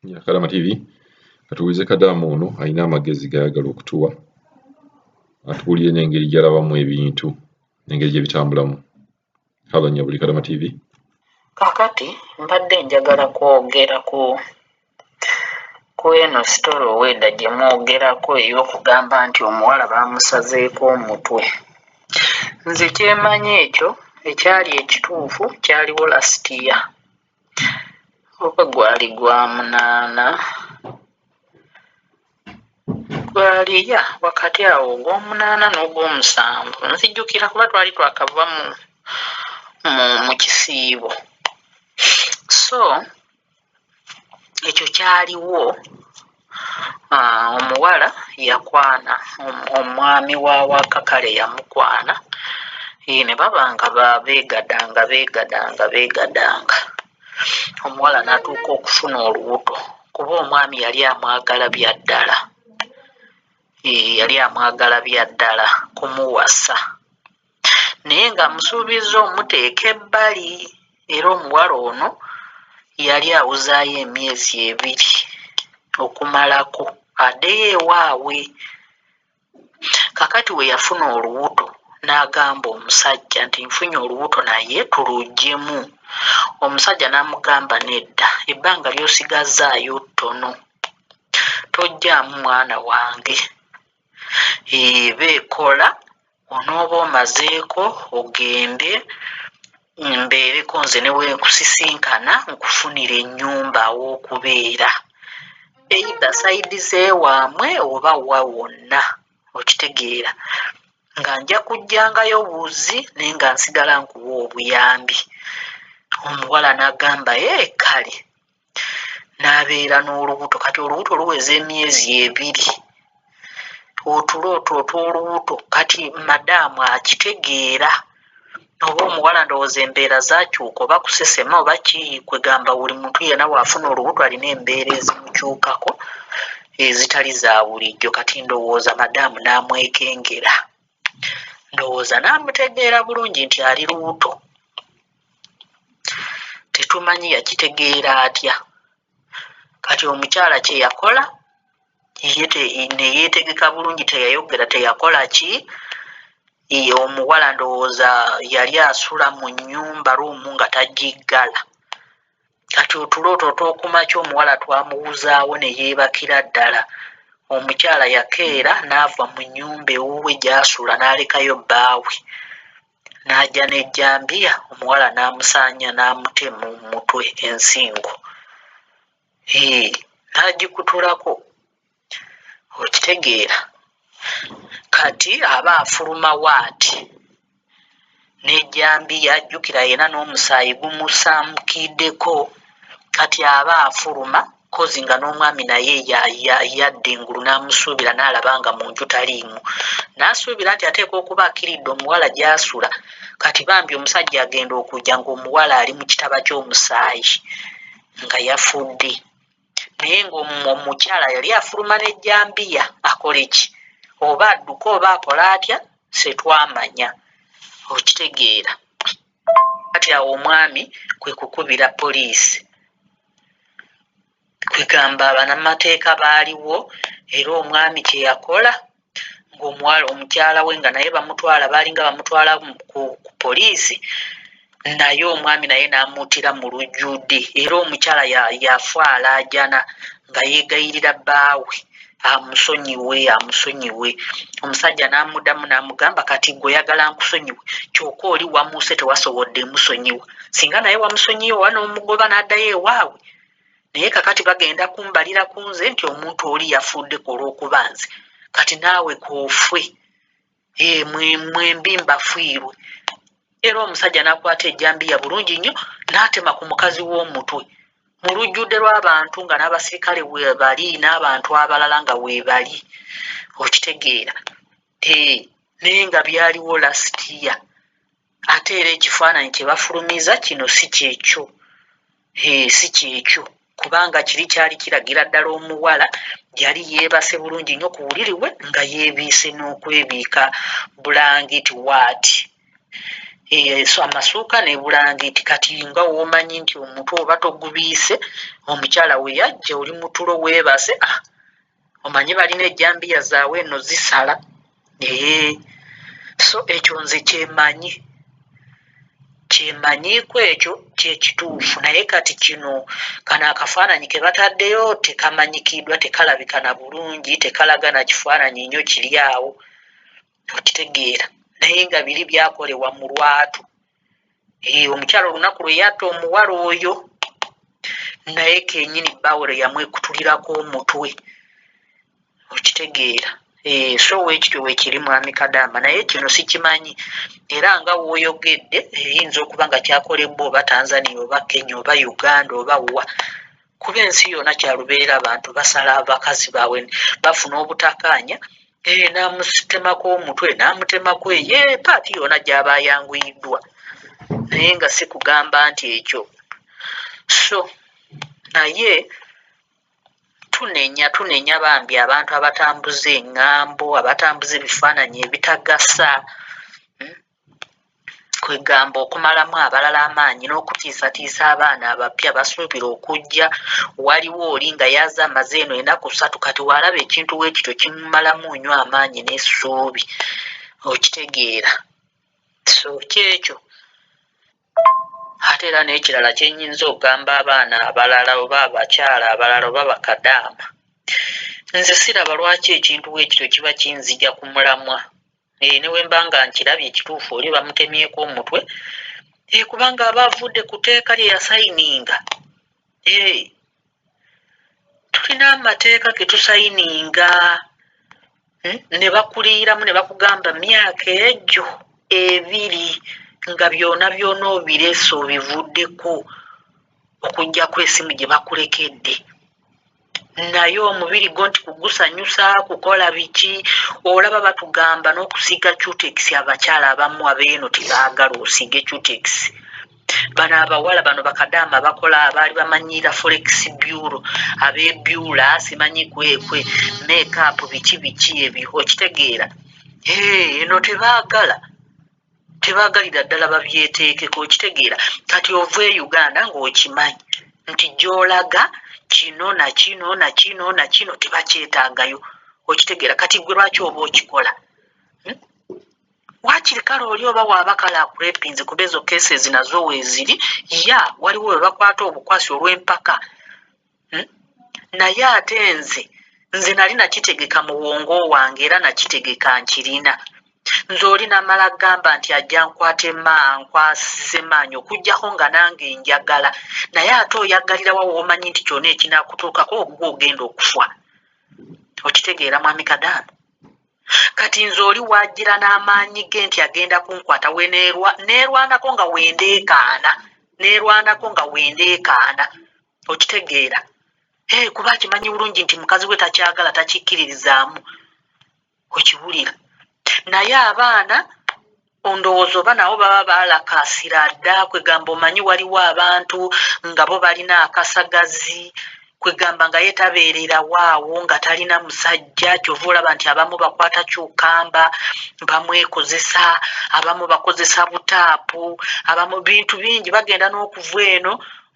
Ya Kalama TV katubuulize Kadamu ono alina amagezi g'ayagala okutuwa atubuulire n'engeri gy'alabamu ebintu n'engeri gye bitambulamu. Halo Nyabuli, Kalama TV. Kakati mbadde njagala kwogera ku eno sitolo Oweda gye mwogerako ey'okugamba nti omuwala baamusazeeko omutwe. Nze kyemanyi ekyo ekyali ekituufu kyaliwo lasitiya oba gwali gwa munaana, gwaliya wakati awo ogw'omunaana n'ogw'omusanvu nzijjukira kuba twali twakava mu kisiibo. So ekyo kyaliwo, omuwala yakwana omwami wa Wakakale yamukwana, ne baba nga beegadanga. Omuwala n'atuuka okufuna olubuto kuba omwami yali amwagala bya ddala. Yali amwagala bya ddala kumuwasa, naye nga musuubiza omuteeka ebbali, era omuwala ono yali awuzaayo emyezi 2 okumalako addeyo ewaabwe. Kakati we yafuna olubuto n'agamba omusajja nti nfunye olubuto naye tuluggyeemu. Omusajja n'amugamba nedda, ebbanga ly'osigazaayo ttono, tojjaamu mwana wange, beekola onooba omazeeko ogende mbeereko nze ne wenkusisinkana nkufunira ennyumba aw'okubeera, either sayidi z'ewaamwe oba wa wonna, okitegeera, nga nja kujjangayo buuzi naye nga nsigala nkuwa obuyambi. Omuwala n'agamba kale, n'abeera n'olubuto. Kati olubuto luweza emyezi 2, otuloota otw'olubuto. Kati madaamu akitegeera, oba omuwala ndowooza embeera zaakyuka oba kusesema oba kwegamba buli muntu yenna bw'afuna olubuto alina embeera ezimukyukako ezitali za bulijjo. Kati ndowooza madaamu n'amwekengera, ndowooza n'amutegeera bulungi nti ali lubuto. Tetumanyi yakitegeera atya. Kati omukyala kye yakola ne yeetegeka bulungi, teyayogera, teyakola ki. Omuwala ndowooza yali asula mu nnyumba luumu nga tagiggala. Kati otulooto otw'okumakya omuwala twamuwuzaawo ne yeebakira ddala. Omukyala yakeera n'ava mu nnyumba ewuwe gy'asula n'alekayo bbaawe, n'ajja n'ejjambiya, omuwala n'amusaanya n'amutema mu mutwe ensingo, n'agikutulako, okitegeera. Kati aba afuluma waati n'ejjambiya, ajjukira yena n'omusaayi gumusambukiddeko. Kati aba afuluma kozi nga n'omwami naye yadda engulu n'amusuubira, n'alaba nga mu nju taliimu, n'asuubira nti ateekwa okuba akiridde omuwala gy'asula. Kati bambi omusajja agenda okujja ng'omuwala ali mu kitaba ky'omusaayi nga yafudde, naye ng'omukyala yali afuluma n'ejjambiya. Akole ki? Oba adduka oba akola atya, setwamanya, okitegeera. Kati awo omwami kwe kukubira poliisi, kwegamba bannamateeka baaliwo, era omwami kye yakola omukyala we nga naye bamutwala, baalinga bamutwala ku poliisi, naye omwami naye n'amuttira mu lujjudde, era omukyala yafwalaajana nga yeegayirira bbaawe amusonyiwe. Omusajja n'amuddamu n'amugamba, kati gwe oyagala nkusonyiwe, kyokka oli wamuuse tewasobodde musonyiwa. Singa naye wamusonyiwa oba n'omugoba n'addayo ewaabwe, naye kakati bagenda kumbalira ku nze nti omuntu oli yafuddeko olw'okuba nze. Kati naawe koofwe, mwembi mbafiirwe. Era omusajja n'akwata ejjambiya bulungi nnyo n'atema ku mukazi w'omutwe mu lujjudde lw'abantu, nga n'abasirikale weebali n'abantu abalala nga weebali, okitegeera. Naye nga byaliwo lasitiya. Ate era ekifaananyi kye bafulumiza kino si kyekyo, si kyekyo, kubanga kyali kiragira ddala omuwala yali yeebase bulungi nnyo ku buliri bwe, nga yeebiise n'okwebiika bulangiti waati. so amasuuka ne bulangiti kati nga womanyi nti omutwe oba togubiise omukyala we yajja oli mutulo weebase omanyi balina ejjambiya zaabwe eno zisala so ekyo nze kyemanyiiko ekyo kyekituufu naye kati kano akafaananyi ke bataddeyo tekamanyikiddwa tekalabika na bulungi tekalaga na kifaananyi nnyo kiri awo okitegeera naye nga biri byakolebwa mu lwatu omukyala olunaku lwe yatta omuwala oyo naye kenyini bbawole yamwekutulirako omutwe okitegeera so weekityo weekiri mwami Kadaama naye kino sikimanyi era nga wooyogedde eyinza okuba nga kyakolebwa oba Tanzania oba Kenya oba Uganda oba wa kuba ensi yonna kyalubeerera abantu basala abakazi baabwe bafuna obutakkaanya n'amutemako omutwe n'amutemako paati yonna gy'aba ayanguyiddwa naye nga si kugamba nti ekyo so naye tunenya bambi abantu abatambuza eŋŋambo abatambuza ebifaananyi ebitagasa kwegamba okumalamu abalala amaanyi n'okutiisatiisa abaana abapya basuubira okujja waliwo oli nga yaza amaze eno ennaku 3 kati walaba ekintu weekityo kimumalamu nnyo amaanyi n'essuubi okitegeera so kyekyo ate era n'ekirala kyenyinza okugamba abaana abalala oba abakyala abalala oba bakadaama nze siraba lwaki ekintu weekityo kiba kinzija ku mulamwa ne bwe mba nga nkirabye ekituufu oli bamutemyeko omutwe kubanga aba avudde ku tteeka lye yasayininga tulina amateeka ge tusayininga ne bakuliiramu ne bakugamba myaka egyo 2 nga byonna obireese obivuddeko okugjako esimu gye bakulekedde naye omubiri gwo nti kugusanyusa kukola biki olaba batugamba n'okusiiga cutex abakyala abamu abeeno tebaagala osiige cutex bano abawala bano bakadaama bakola abaali bamanyira forex bureau ab'ebyula simanyi kwekwe makeup biki ebyo okitegeera eno tebaagalira ddala babyeteekeko okitegeera kati ova e Uganda ng'okimanyi nti gy'olaga kino nakino tebakyetaagayo okitegeera kati gwe lwaki oba okikola waakiri kale oli oba waaba kale akurepinze kuba ezo cases nazo weeziri waliwo we bakwata obukwasi olw'empaka naye ate nze nali nakitegeka mu bwongo wange era nakitegeka nkirina nze oli namala gamba nti ajja nkwasize maanyi okugjako nga nange njagala naye ate oyagalira wa woomanyi nti kyonna ekinaakutuukako ogwo ogenda okufa okitegeera mwami Kadaama kati nze oli waagira n'amaanyi ge nti agenda kunkwata we neerwanako nga wendeekaana okitegeera kuba akimanyi bulungi nti mukazi we takyagala takikkiririzaamu okiwulira naye abaana ondowooza oba nabo baba baalakaasira dda kwegamba omanyi waliwo abantu nga bo balina akasagazi kwegamba nga ye tabeerera waawo nga talina musajja kyova olaba nti abamu bakwata kyukamba bamwekozesa abamu bakozesa butaapu abamu bintu bingi bagenda n'okuva eno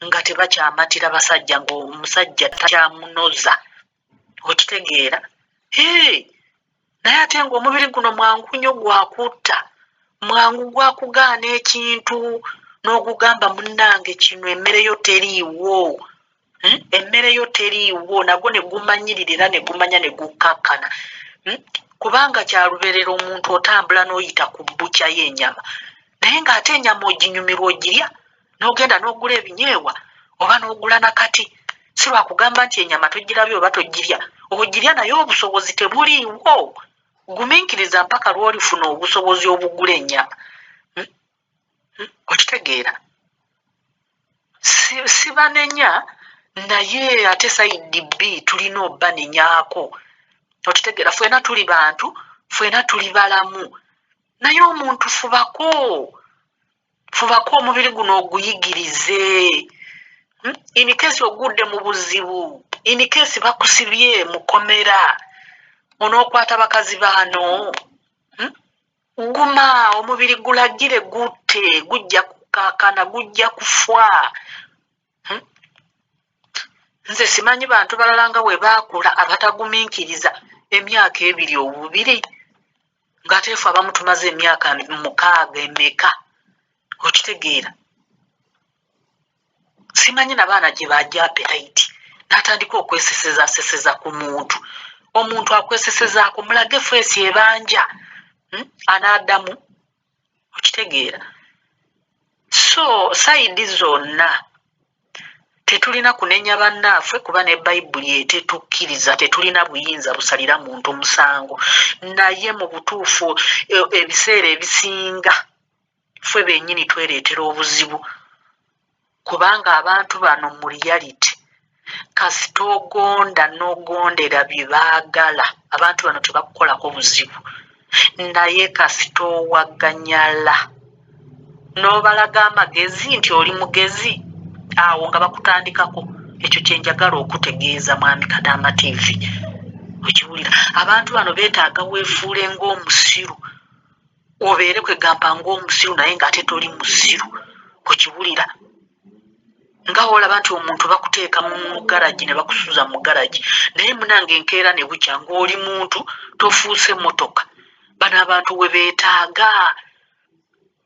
nga tebakyamatira basajja ng'omusajja takyamunoza okitegeera naye ate ng'omubiri guno mwangu nnyo gwakutta mwangu gwakugaana ekintu n'ogugamba munnange kino emmere yo teriiwo nagwo ne gumanyiririra ne gumanya ne gukkakkana kubanga kyalubeerera omuntu otambula n'oyita ku bbukya y'ennyama naye ng'ate ennyama oginyumirwa ogirya n'ogenda n'ogula ebinyeebwa oba n'ogula nakati si lwakugamba nti ennyama togirabye oba togirya ogirya naye obusobozi tebuliiwo gumiikiriza mpaka lw'olifuna obusobozi obugula ennyama okitegeera sibanenya naye ate sayidi bbi tulina obbanenyaako okitegeera ffena tuli bantu ffena tuli balamu naye omuntu fubako omubiri guno oguyigirize inikesi ogudde mu buzibu inikesi bakusibye mukomera onookwata bakazi baano guma omubiri gulagire gutte gujja kukakana gujja kufa. Nze simanyi bantu balala nga bwe baakula abatagumiikiriza emyaka 2 obubiri ng'ate ffe abamu tumaze emyaka 6 emeka. Okitegeera simanyi nabaana gye bajja appetite n'atandika okweseseza ku muntu. Omuntu akwesesezaako mulage feesi ebanja anaaddamu. Okitegeera so sayidi zonna tetulina kunenya bannaffe kuba ne bayibuli etetukkiriza tetulina buyinza busalira muntu musango. Naye mu butuufu ebiseera ebisinga ffe bennyini twereetera obuzibu kubanga abantu bano mu reality kasita ogonda n'ogondera bye baagala abantu bano tebakukolako buzibu. Naye kasita owaganyala n'obalaga amagezi nti oli mugezi awo nga bakutandikako. Ekyo kye njagala okutegeeza mwami Kadaama TV. Okiwulira abantu bano beetaaga weefuule ng'omusiru obeere kwegamba ng'omusiru naye ng'ate toli musiru. Okiwulira nga olaba nti omuntu bakuteeka mu garagi ne bakusuza mu garagi naye munange enkeera ne bukya ng'oli muntu tofuuse motoka. Bano abantu we beetaaga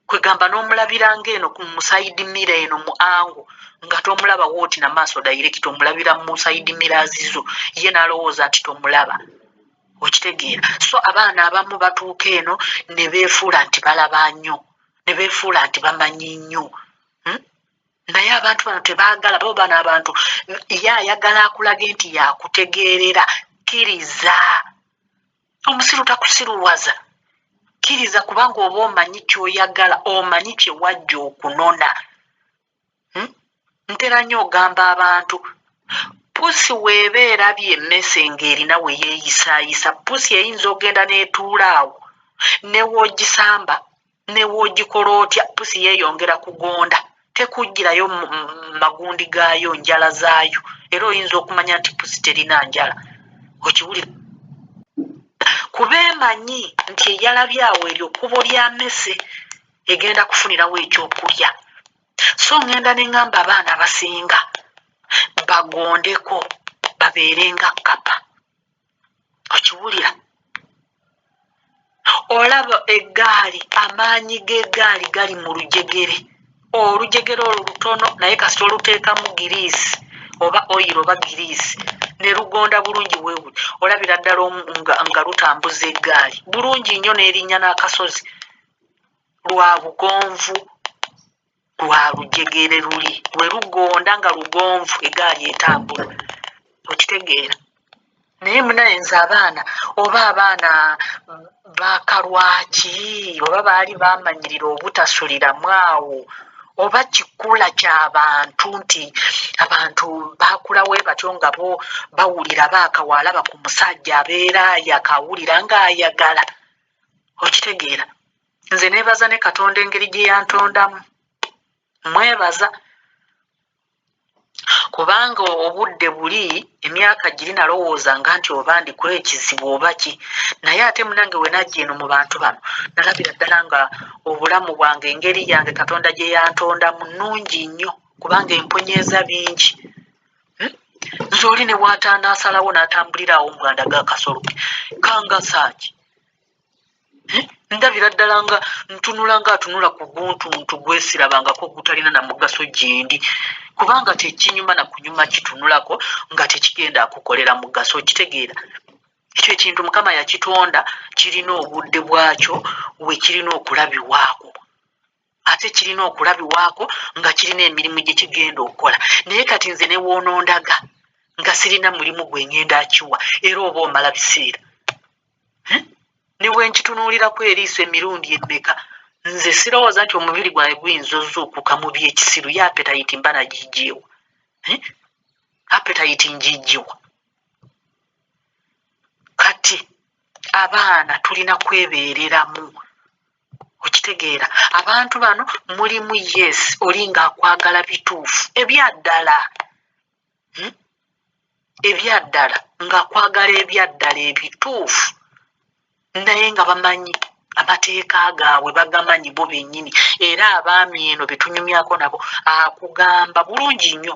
kwegamba n'omulabira ng'eno mu sayidi mira eno mu ango nga tomulaba wooti na maaso direct omulabira mu sayidi mirazizo ye n'alowooza nti tomulaba. Okitegeera so abaana abamu batuuka eno ne beefuula nti balaba nnyo ne beefuula nti bamanyi nnyo. Naye abantu bano tebaagala bo bano abantu ye ayagala akulage nti yakutegeerera. Kkiriza omusiru takusiruwaza. Kkiriza kubanga oba omanyi ky'oyagala omanyi kye wajja okunona. Ntera nnyo ogamba abantu pusi weeba erabye emmese ng'erina we yeeyisaayisa pusi eyinza ogenda n'etuula awo ne w'ogisamba ne w'ogikola otya pusi yeeyongera kugonda tekugirayo magundi gaayo njala zaayo era oyinza okumanya nti pusi terina njala. Okiwulira kuba emanyi nti eyalabye awo eryo kkubo lya mmese egenda kufunirawo ekyokulya. So ngenda ne ngamba abaana basinga bagondeko babeerenga kkapa. Okiwulira olaba eggaali amaanyi g'eggaali gali mu lujegere. Olujegere olwo lutono naye kasita oluteekamu giriisi oba oyiro oba giriisi ne lugonda bulungi weewuli olabira ddala nga lutambuza eggaali bulungi nnyo n'erinnya n'akasozi. Lwa bugonvu lwa lujegere luli we lugonda nga lugonvu eggaali etambula. Okitegeera naye munayenza abaana oba abaana baakalwaki oba baali baamanyirira obutasuliramu awo oba kikula ky'abantu nti abantu baakula we batyo nga bo bawulira baakawalaba ku musajja abeera yakawulira ng'ayagala. Okitegeera nze neebaza ne Katonda engeri gye yantondamu mwebaza kubanga obudde buli emyaka giri nalowoozanga nti oba ndikuwa ekizibu oba ki naye ate munange we najja eno mu bantu bano nalabira ddala nga obulamu bwange engeri yange Katonda gye yantondamu nnungi nnyo kubanga emponyeeza bingi. Nze oli ne waataanaasalawo n'atambulira awo muganda ga kasoloke kanga saaki ndabira ddala nga ntunula ng'atunula ku guntuntu gwesirabangako gutalina na mugaso gyendi kubanga tekinyuma na kunyuma kitunulako nga tekigenda akukolera mugaso. Okitegeera ekyo ekintu Mukama yakitonda kirina obudde bwakyo we kirina okulabibwako ate kirina okulabibwako nga kirina emirimu gye kigenda okukola. Naye kati nze ne woonondaga nga sirina mulimu gwe ngenda akiwa era oba omala biseera ne bwe nkitunuulirako eriiso emirundi emmeka nze sirowooza nti omubiri gwange guyinza ozuukuka mu byekisiru ye apetayiti mba nagiggyeewa. Apetayiti ngiggyewa. Kati abaana tulina kwebeereramu. Okitegeera abantu bano mulimu yes oli ng'akwagala bituufu ebyaddala ng'akwagala ebyaddala ebituufu naye nga bamanyi amateeka gaabwe bagamanyi bo bennyini, era abaami eno betunyumyako nabo akugamba bulungi nnyo,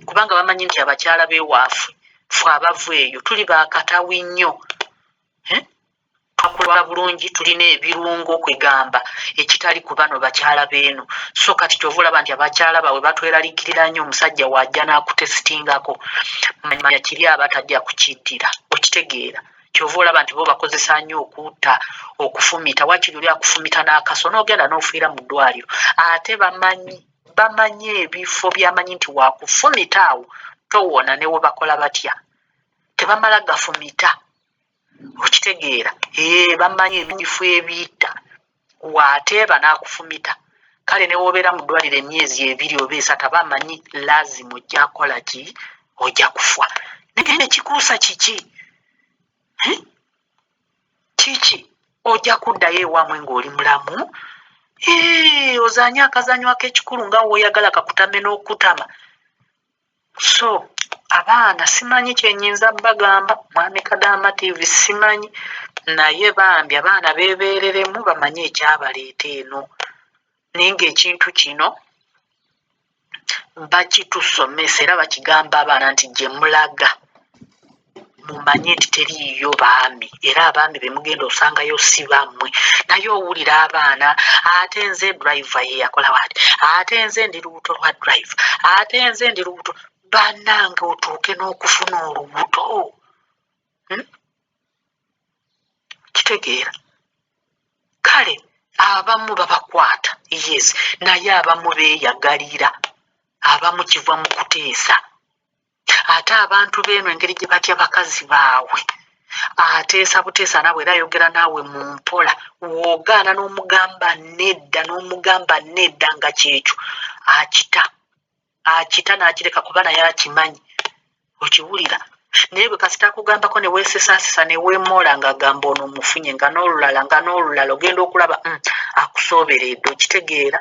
kubanga bamanyi nti abakyala beewaafe fe abavu eyo tuli bakatawi nnyo. Twakola bulungi, tulina ebirungo kwegamba ekitali ku bano bakyala beeno. So kati kyova olaba nti abakyala bawe batweraliikirira nnyo, omusajja wajja n'akutesitingako manya kiri aba tajja kukiddira, okitegeera. Kyova olaba nti bo bakozesa nnyo okuutta, okufumita, wakiri oli akufumita n'akaso n'ogenda n'ofiira mu ddwaliro. Ate bamanyi ebifo byamanyi nti wakufumita awo towona ne we bakola batya, tebamala gafumita, okitegeera. Bamanyi ebifo ebiyita waateeba n'akufumita. Kale ne wobeera mu ddwaliro emyezi 2 oba 3 bamanyi lazima ojja kola ki, ojja kufa. Naye nekikuusa kiki? Kiki? Ojja kuddayo ewammwe ng'oli mulamu? Ozanye akazanyo ak'ekikulu nga woyagala kakutame n'okutama. So abaana simanyi kyenyinza bagamba, mwami Kadaama TV simanyi, naye bambi abaana beebereremu bamanye ekyabaleeta eno. Naye ng'ekintu kino bakitusomesa era bakigamba abaana nti gye mulaga mumanye nti teriiyo baami, era abaami be mugenda osangayo si bammwe. Naye owulira abaana, ate nze driver ye yakola wati, ate nze ndi lubuto lwa driver, ate nze ndi lubuto. Bannange otuuke n'okufuna olubuto. Kitegeera? Kale abamu babakwata, yes, naye abamu beeyagalira, abamu kiva mu kuteesa. Ate abantu beeno engeri gye batya bakazi baabwe, ateesa buteesa naawe era ayogera naawe mu mpola, woogaana n'omugamba nedda nga kyekyo akita n'akireka kuba naye akimanyi, okiwulira. Naye bwe kasita akugambako ne weesesaasisa ne weemoola ng'agamba ono mufunye nga n'olulala ogenda okulaba akusooberedde, okitegeera.